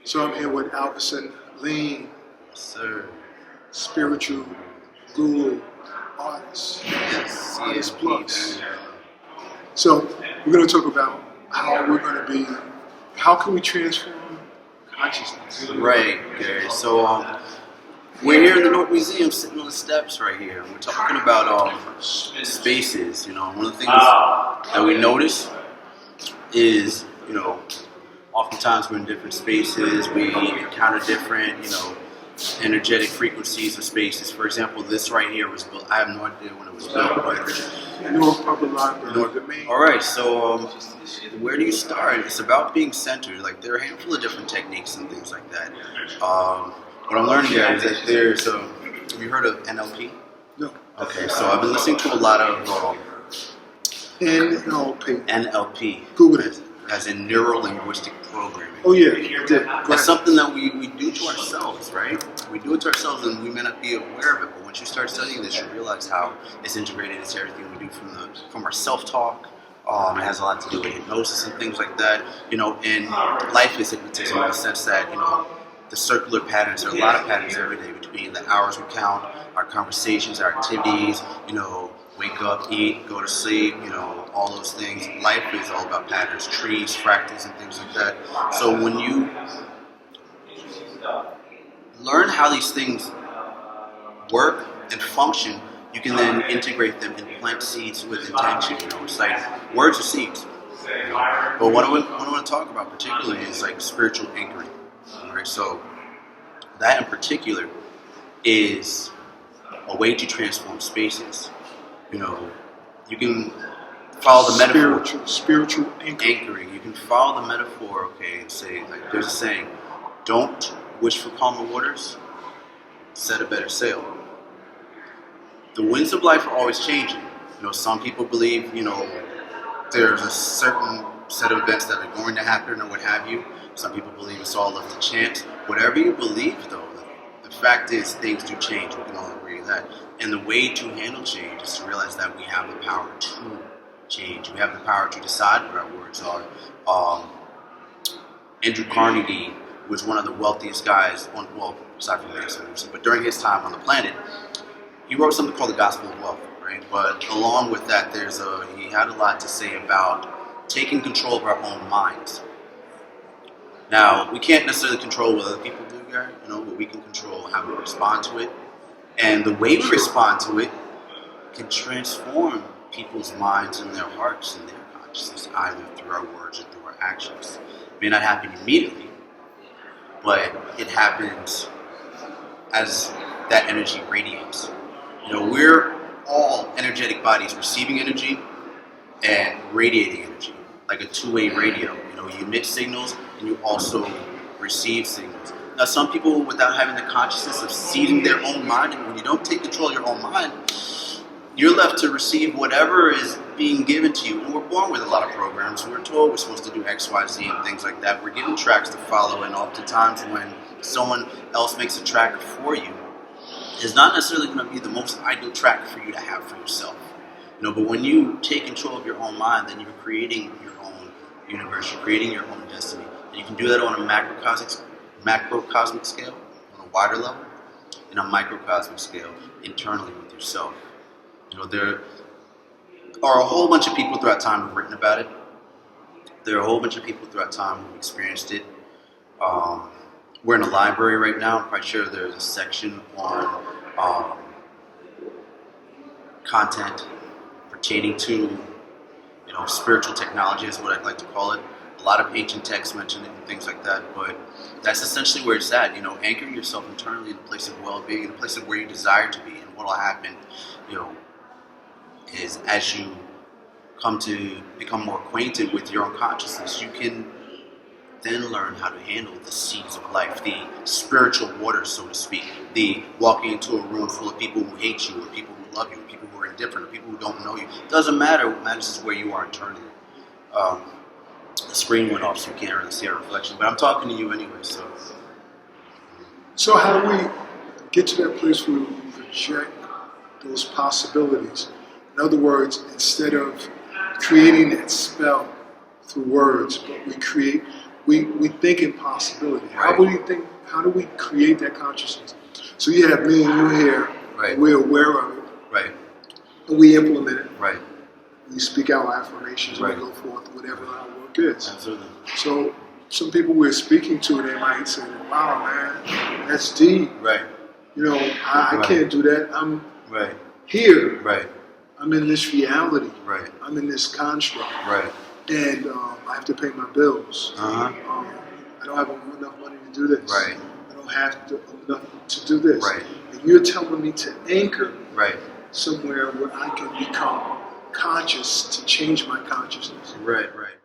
So I'm here with Alverson, Layne, Sir. spiritual guru, artist, Yes. artist plus. So we're going to talk about how we're going to be, how can we transform consciousness? Right, Gary. So we're here in the North Museum, sitting on the steps right here, and we're talking about spaces. You know, one of the things that we notice is, you know, oftentimes we're in different spaces. We encounter different, energetic frequencies of spaces. For example, this right here was built. I have no idea when it was built, but North Public Library. all right. So where do you start? It's about being centered. Like there are a handful of different techniques and things like that. What I'm learning there is that there's. Have you heard of NLP? No. Okay, so I've been listening to a lot of NLP. NLP. Google it. As in neuro linguistic programming. Oh yeah, you did. That's something that we do to ourselves, right? We do it to ourselves and we may not be aware of it, but once you start studying this, you realize how it's integrated into everything we do from our self-talk. It has a lot to do with hypnosis and things like that. And life is hypnotism in the sense that, the circular patterns, there are a lot of patterns every day between the hours we count, our conversations, our activities, wake up, eat, go to sleep, all those things. Life is all about patterns, trees, fractals, and things like that. So when you learn how these things work and function, you can then integrate them and plant seeds with intention. It's like words are seeds. But what I want to talk about particularly is like spiritual anchoring. Right? So that in particular is a way to transform spaces. You can follow the metaphor. Spiritual anchoring. You can follow the metaphor, okay, and say, like, there's a saying, don't wish for calmer waters, set a better sail. The winds of life are always changing. Some people believe, there's a certain set of events that are going to happen or what have you. Some people believe it's all up to chance. Whatever you believe, though, the fact is things do change. We can all agree with that. And the way to handle change is to realize that we have the power to change. We have the power to decide what our words are. Andrew Carnegie was one of the wealthiest guys aside from Alverson, but during his time on the planet, he wrote something called the Gospel of Wealth, right? But along with that, he had a lot to say about taking control of our own minds. Now, we can't necessarily control what other people do, Gary, but we can control how we respond to it. And the way we respond to it can transform people's minds and their hearts and their consciousness, either through our words or through our actions. It may not happen immediately, but it happens as that energy radiates. We're all energetic bodies receiving energy and radiating energy, like a two-way radio. You emit signals and you also receive signals. Now, some people, without having the consciousness of seeding their own mind, and when you don't take control of your own mind, you're left to receive whatever is being given to you. And we're born with a lot of programs. We're told we're supposed to do X, Y, Z, and things like that. We're given tracks to follow, and oftentimes when someone else makes a track for you, it's not necessarily going to be the most ideal track for you to have for yourself. But when you take control of your own mind, then you're creating your own universe. You're creating your own destiny. And you can do that on a macrocosmic scale, on a wider level, and a microcosmic scale internally with yourself. There are a whole bunch of people throughout time who've written about it. There are a whole bunch of people throughout time who've experienced it. We're in a library right now. I'm quite sure there's a section on content pertaining to, spiritual technology is what I'd like to call it. A lot of ancient texts mention it and things like that, but that's essentially where it's at. Anchoring yourself internally in a place of well-being, in a place of where you desire to be. And what will happen, is as you come to become more acquainted with your own consciousness, you can then learn how to handle the seeds of life, the spiritual waters, so to speak, the walking into a room full of people who hate you, or people who love you, or people who are indifferent, or people who don't know you. It doesn't matter. What matters is where you are internally. The screen went off, so you can't really see our reflection, but I'm talking to you anyway, so. So how do we get to that place where we project those possibilities? In other words, instead of creating that spell through words, but we create we think in possibility. Right. How do we create that consciousness? So you have me and you here, Right. we're aware of it, Right. and we implement it. Right. We speak our affirmations, Right. and we go forth, whatever our work is. Absolutely. So some people we're speaking to, they might say, wow, man, that's deep. Right. You know, I Right. can't do that. I'm Right. here. Right. I'm in this reality. Right. I'm in this construct. Right. And I have to pay my bills. Uh-huh. I don't have enough money to do this. Right. I don't have enough to do this. Right. And you're telling me to anchor Right. somewhere where I can become conscious to change my consciousness. Right. Right.